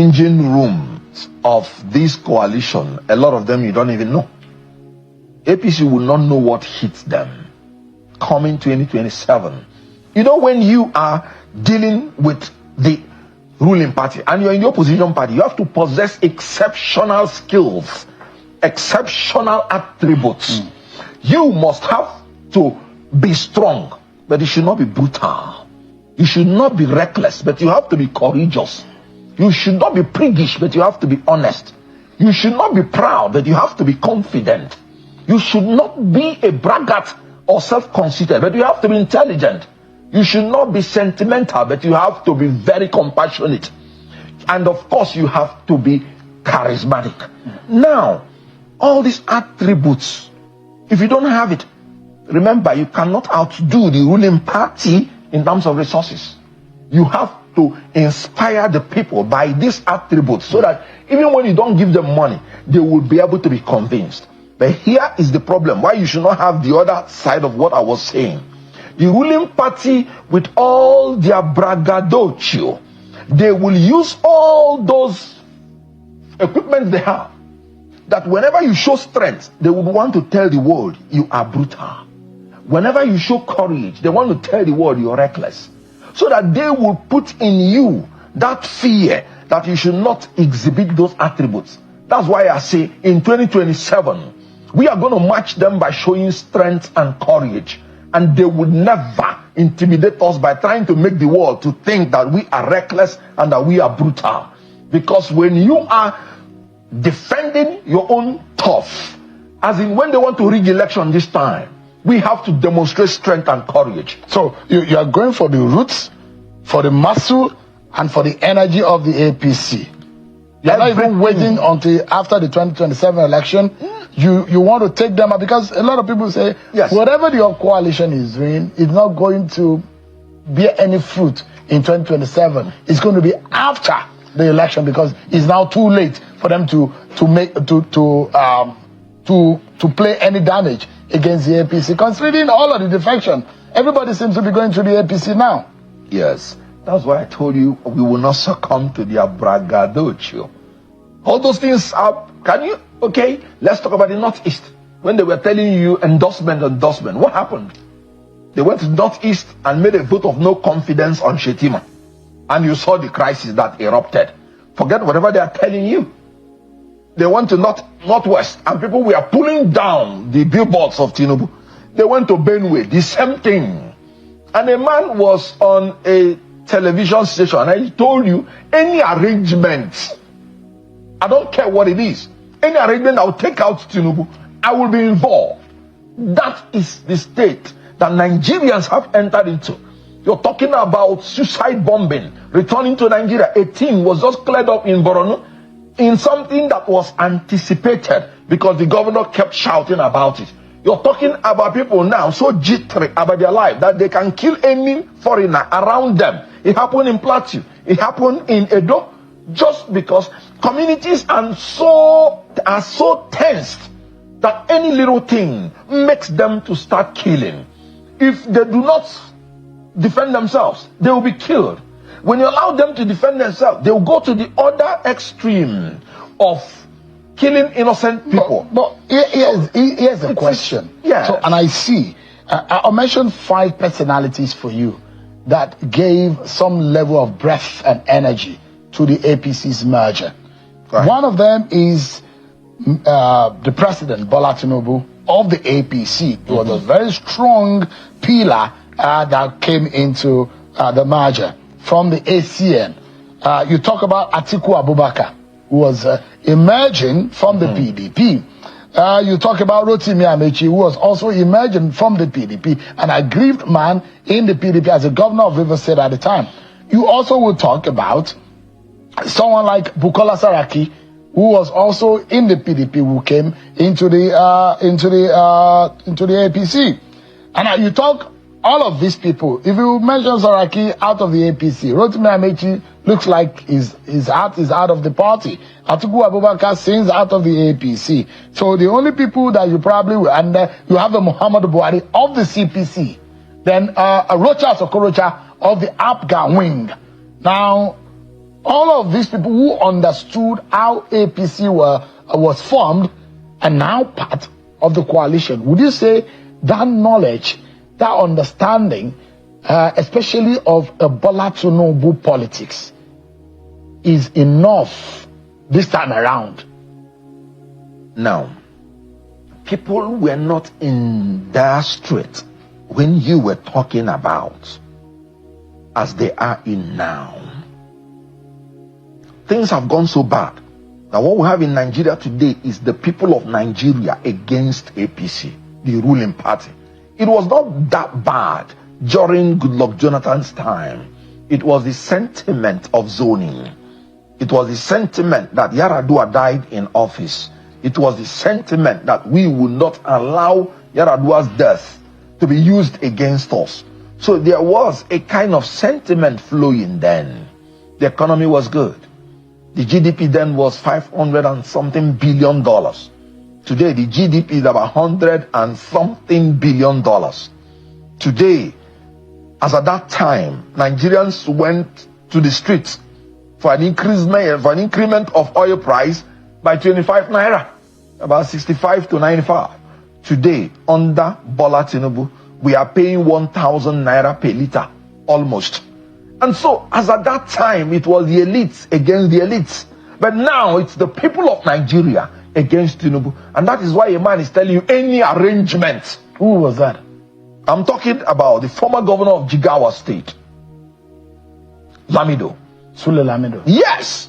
engine rooms of this coalition, a lot of them you don't even know. APC will not know what hits them coming 2027. You know, when you are dealing with the ruling party and you're in the opposition party, you have to possess exceptional skills, exceptional attributes. You must have to be strong, but you should not be brutal. You should not be reckless, but you have to be courageous. You should not be priggish, but you have to be honest. You should not be proud, but you have to be confident. You should not be a braggart or self-conceited, but you have to be intelligent. You should not be sentimental, but you have to be very compassionate. And of course, you have to be charismatic. Now, all these attributes, if you don't have it, remember, you cannot outdo the ruling party in terms of resources. You have to inspire the people by these attributes so that even when you don't give them money, they will be able to be convinced. But here is the problem, why you should not have the other side of what I was saying. The ruling party, with all their braggadocio, they will use all those equipment they have, that whenever you show strength, they would want to tell the world you are brutal. Whenever you show courage, they want to tell the world you're reckless. So that they will put in you that fear that you should not exhibit those attributes. That's why I say in 2027, we are going to match them by showing strength and courage. And they would never intimidate us by trying to make the world to think that we are reckless and that we are brutal. Because when you are defending your own turf, as in when they want to rig election this time, we have to demonstrate strength and courage. So you are going for the roots, for the muscle, and for the energy of the APC. You're not even waiting until after the 2027 election. You want to take them up, because a lot of people say, yes, whatever your coalition is doing is not going to bear any fruit in 2027. It's going to be after the election, because it's now too late for them to play any damage against the APC. Considering all of the defection, everybody seems to be going to the APC now. Yes, that's why I told you we will not succumb to their braggadocio. All those things are, can you, okay, let's talk about the Northeast. When they were telling you endorsement, what happened? They went to Northeast and made a vote of no confidence on Shetima. And you saw the crisis that erupted. Forget whatever they are telling you. They went to Northwest and people were pulling down the billboards of Tinubu. They went to Benue, the same thing. And a man was on a television station and he told you, any arrangement, I don't care what it is, any arrangement I will take out Tinubu, I will be involved. That is the state that Nigerians have entered into. You're talking about suicide bombing, returning to Nigeria. A team was just cleared up in Borno in something that was anticipated because the governor kept shouting about it. You're talking about people now so jittery about their life that they can kill any foreigner around them. It happened in Plateau. It happened in Edo, just because communities are so tensed that any little thing makes them to start killing. If they do not defend themselves, they will be killed. When you allow them to defend themselves, they will go to the other extreme of killing innocent people. But here's the question. Yeah. So, and I see, I'll mention 5 personalities for you that gave some level of breath and energy to the APC's merger. Right. One of them is the president, Bola Tinubu, of the APC. He was a very strong pillar that came into the merger from the ACN. You talk about Atiku Abubakar, who was emerging from the PDP. You talk about Rotimi Amechi, who was also emerging from the PDP, an aggrieved man in the PDP as a governor of Rivers State at the time. You also will talk about someone like Bukola Saraki, who was also in the PDP, who came into the APC. And you talk all of these people. If you mention Saraki out of the APC, Rotimi Amechi looks like his heart is out of the party. Atiku Abubakar sings out of the APC. So the only people that you probably will, and you have the Muhammad Buhari of the CPC, then Rocha Sokorocha of the APGA wing. Now, All of these people who understood how APC was formed are now part of the coalition. Would you say that knowledge, that understanding, especially of Bola Tinubu politics, is enough this time around? Now, people were not in dire strait when you were talking about as they are in now. Things have gone so bad that what we have in Nigeria today is the people of Nigeria against APC, the ruling party. It was not that bad during Goodluck Jonathan's time. It was the sentiment of zoning. It was the sentiment that Yar'Adua died in office. It was the sentiment that we would not allow Yar'Adua's death to be used against us. So there was a kind of sentiment flowing then. The economy was good. The GDP then was $500 and something billion. Today, the GDP is about $100 and something billion. Today, as at that time, Nigerians went to the streets for an increment of oil price by 25 naira, about 65 to 95. Today, under Bola Tinubu, we are paying 1,000 naira per liter, almost. And so, as at that time, it was the elites against the elites. But now, it's the people of Nigeria against Tinubu. And that is why a man is telling you any arrangement. Who was that? I'm talking about the former governor of Jigawa State, Lamido. Sule Lamido. Yes.